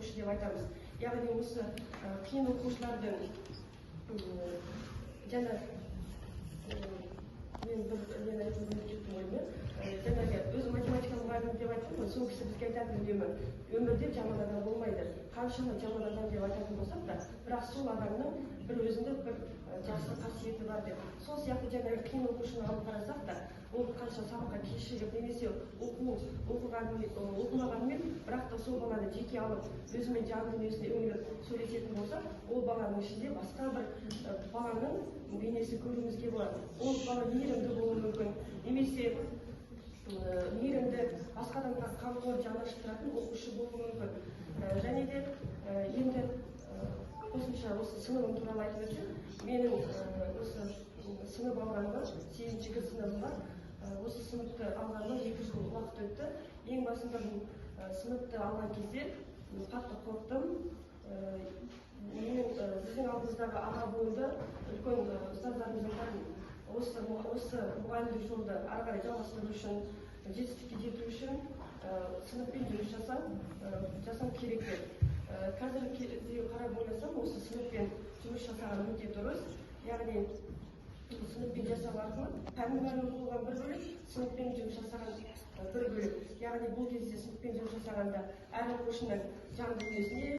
оқушы деп айтамыз. Яғни осы қиын оқушылардың жаңа мен бір айтып кеттім ғой, жаңағы өзі математика мұғалімі деп айттым ғой, сол кісі бізге айтатын үнемі өмірде жаман адам болмайды. Қаншама жаман адам деп айтатын болсақ та, бірақ сол адамның бір өзіндік бір жақсы қасиеті бар деп. Сол сияқты жаңағы қиын оқушыны алып қарасақ та, ол қанша сабаққа кешігіп немесе оқымағанымен, бірақ та сол баланы жеке алып, өзімен жан дүниесіне үңіліп сөйлесетін болса, ол баланың ішінде басқа бір баланың бейнесі көруімізге болады. Ол бала мейірімді болуы мүмкін, немесе мейірімді басқа адамға қамқор жанашыр оқушы болуы мүмкін. Және де енді қосымша осы сыныбым туралы айтып өтсем, менің осы сынып алғаныма 8-ші сыныбымда осы сыныпты алғаныма 2 жыл уақыт өтті. Ең басында бұл сыныпты алған кезде қатты қорықтым. Сіздің алдыңыздағы аға буынды үлкен ұстаздарымыз айтатын, осы мұғалімдік жолды ары қарай жалғастыру үшін, жетістікке жету үшін сыныппен жұмыс жасау керек деп. Қазіргі кезде қарап ойласам, осы сыныппен жұмыс жасаған өте дұрыс. Яғни сыныппен жасау арқылы пән мұғалімі болған бір бөлек, сыныппен жұмыс жасаған бір бөлек. Яғни бұл кезде сыныппен жұмыс жасағанда әр оқушының жан дүниесіне